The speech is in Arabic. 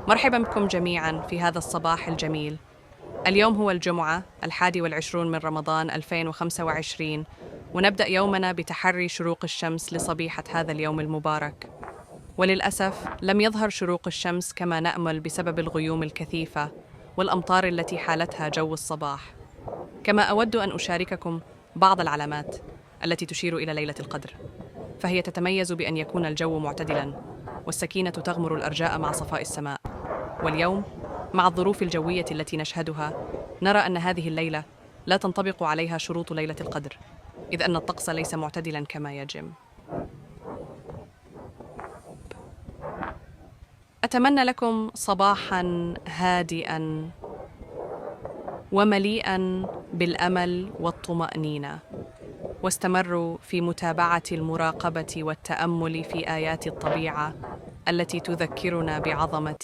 مرحبا بكم جميعا في هذا الصباح الجميل. اليوم هو الجمعة 21 من رمضان 2025، ونبدأ يومنا بتحري شروق الشمس لصبيحة هذا اليوم المبارك. وللأسف لم يظهر شروق الشمس كما نأمل بسبب الغيوم الكثيفة والأمطار التي حالتها جو الصباح. كما أود أن أشارككم بعض العلامات التي تشير إلى ليلة القدر، فهي تتميز بأن يكون الجو معتدلاً والسكينة تغمر الأرجاء مع صفاء السماء. واليوم مع الظروف الجوية التي نشهدها نرى أن هذه الليلة لا تنطبق عليها شروط ليلة القدر، إذ أن الطقس ليس معتدلاً كما يجب. أتمنى لكم صباحاً هادئاً ومليئاً بالأمل والطمأنينة، واستمروا في متابعة المراقبة والتأمل في آيات الطبيعة التي تذكرنا بعظمة